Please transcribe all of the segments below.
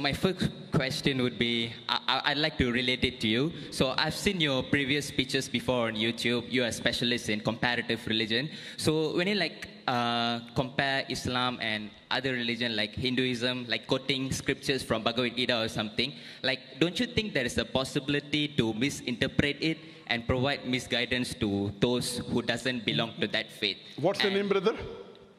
my first question would be, I'd like to relate it to you. So I've seen your previous speeches before on YouTube. You are a specialist in comparative religion. So when you compare Islam and other religion like Hinduism, like quoting scriptures from Bhagavad Gita or something, don't you think there is a possibility to misinterpret it and provide misguidance to those who doesn't belong to that faith? What's your name, brother?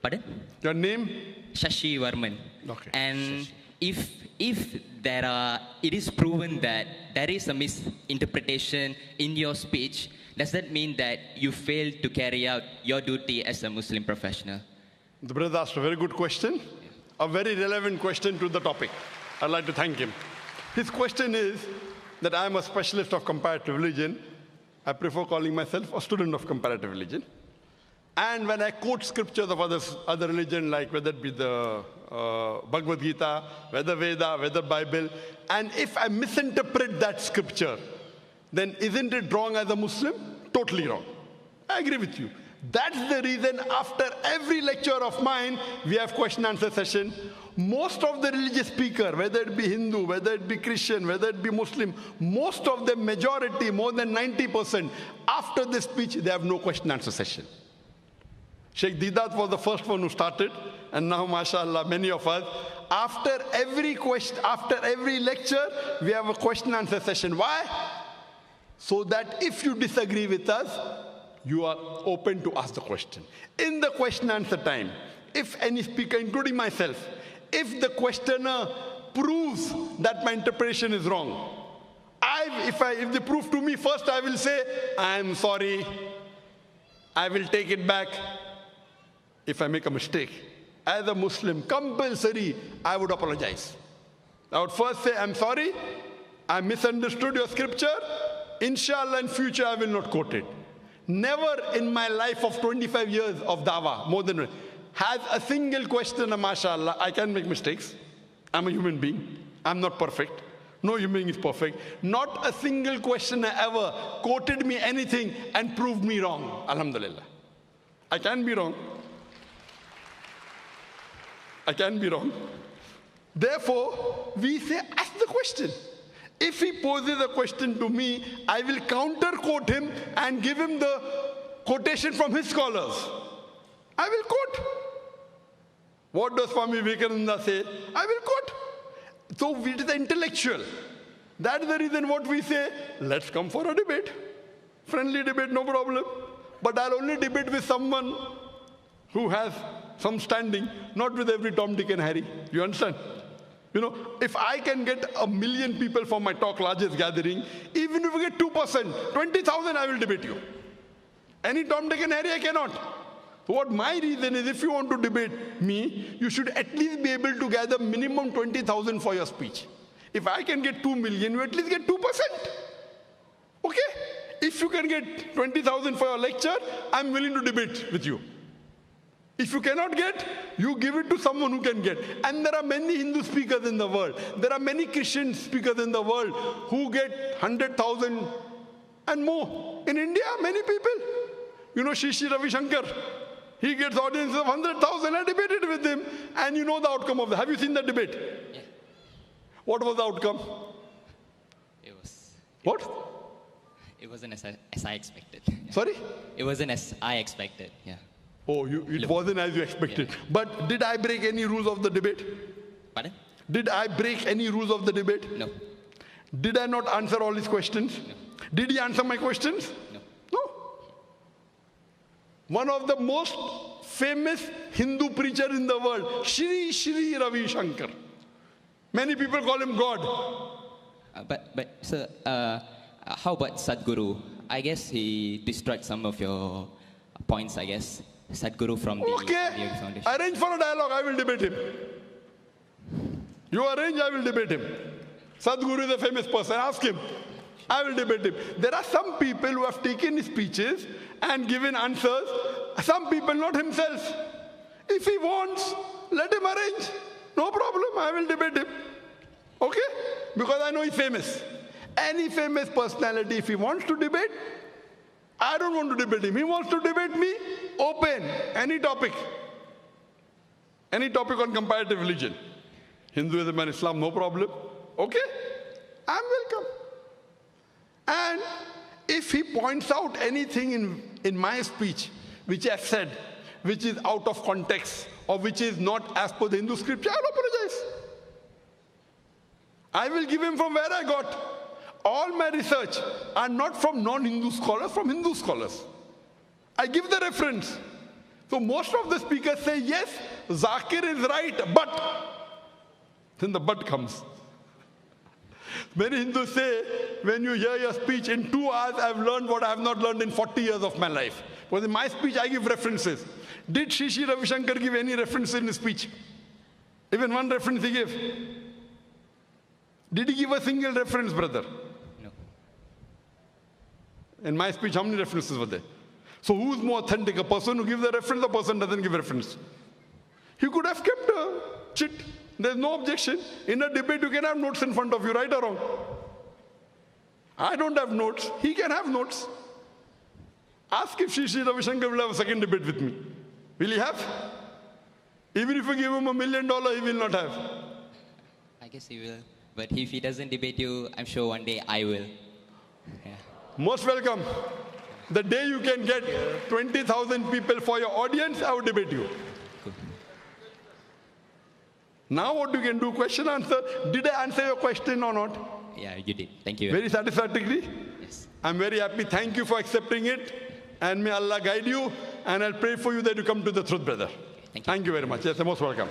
Pardon? Your name? Shashi Varman. Okay. And if it is proven that there is a misinterpretation in your speech, does that mean that you failed to carry out your duty as a Muslim professional? The brother asked a very good question, a very relevant question to the topic. I'd like to thank him. His question is that I'm a specialist of comparative religion. I prefer calling myself a student of comparative religion. And when I quote scriptures of other religion, like whether it be the Bhagavad Gita, whether Veda, whether Bible, and if I misinterpret that scripture, then isn't it wrong as a Muslim? Totally wrong. I agree with you. That's the reason after every lecture of mine, we have question answer session. Most of the religious speaker, whether it be Hindu, whether it be Christian, whether it be Muslim, most of the majority, more than 90%, after this speech, they have no question answer session. Sheikh Didat was the first one who started, and now, mashallah, many of us, after every lecture, we have a question answer session. Why? So that if you disagree with us, you are open to ask the question. In the question answer time, if any speaker, including myself, if the questioner proves that my interpretation is wrong, if they prove to me, first I will say, I'm sorry, I will take it back. If I make a mistake, as a Muslim, compulsory, I would apologize. I would first say, I'm sorry, I misunderstood your scripture. Inshallah, in future, I will not quote it. Never in my life of 25 years of dawah, more than has a single question, mashallah, I can make mistakes. I'm a human being. I'm not perfect. No human being is perfect. Not a single questioner ever quoted me anything and proved me wrong. Alhamdulillah. I can be wrong. I can be wrong. Therefore, we say, ask the question. If he poses a question to me, I will counter-quote him and give him the quotation from his scholars. I will quote. What does Swami Vivekananda say? I will quote. So it is intellectual. That's the reason what we say, let's come for a debate. Friendly debate, no problem. But I'll only debate with someone who has some standing, not with every Tom, Dick and Harry. You understand? You know, if I can get 1 million people for my talk, largest gathering, even if we get 2%, 20,000, I will debate you. Any Tom, Dick and Harry, I cannot. So what my reason is, if you want to debate me, you should at least be able to gather minimum 20,000 for your speech. If I can get 2 million, you at least get 2%. Okay? If you can get 20,000 for your lecture, I'm willing to debate with you. If you cannot get, you give it to someone who can get. And there are many Hindu speakers in the world. There are many Christian speakers in the world who get 100,000 and more. In India, many people. You know, Shri Ravi Shankar. He gets audiences of 100,000. I debated with him. And you know the outcome of that. Have you seen that debate? Yeah. What was the outcome? What? It wasn't as I expected. Sorry? It wasn't as I expected, yeah. Oh, it wasn't as you expected. Yeah. But did I break any rules of the debate? Pardon? Did I break any rules of the debate? No. Did I not answer all his questions? No. Did he answer my questions? No. No. One of the most famous Hindu preacher in the world, Shri Ravi Shankar. Many people call him God. But sir, how about Sadhguru? I guess he destroyed some of your points, I guess. Sadhguru from the Okay. Foundation. Arrange for a dialogue, I will debate him. You arrange, I will debate him. Sadhguru is a famous person, ask him. I will debate him. There are some people who have taken his speeches and given answers. Some people, not himself. If he wants, let him arrange. No problem, I will debate him. Okay? Because I know he's famous. Any famous personality, if he wants to debate, I don't want to debate him. He wants to debate me, open, any topic. Any topic on comparative religion. Hinduism and Islam, no problem. Okay, I'm welcome. And if he points out anything in my speech which I've said, which is out of context or which is not as per the Hindu scripture, I'll apologize. I will give him from where I got. All my research are not from non-Hindu scholars, from Hindu scholars. I give the reference. So most of the speakers say, yes, Zakir is right, but. Then the but comes. Many Hindus say, when you hear your speech, in 2 hours I've learned what I have not learned in 40 years of my life. Because in my speech I give references. Did Sri Ravi Shankar give any reference in his speech? Even one reference he gave. Did he give a single reference, brother? No. In my speech, how many references were there? So who's more authentic, a person who gives a reference or a person who doesn't give a reference? He could have kept a chit. There's no objection. In a debate, you can have notes in front of you, right or wrong. I don't have notes. He can have notes. Ask if Sri Ravi Shankar will have a second debate with me. Will he have? Even if you give him $1 million, he will not have. I guess he will. But if he doesn't debate you, I'm sure one day I will. Yeah. Most welcome. The day you can get 20,000 people for your audience, I will debate you. Cool. Now what you can do, question answer. Did I answer your question or not? Yeah, you did. Thank you. Very satisfactorily? Yes. I'm very happy. Thank you for accepting it. And may Allah guide you. And I'll pray for you that you come to the truth, brother. Thank you. Thank you very much. Yes, you're most welcome.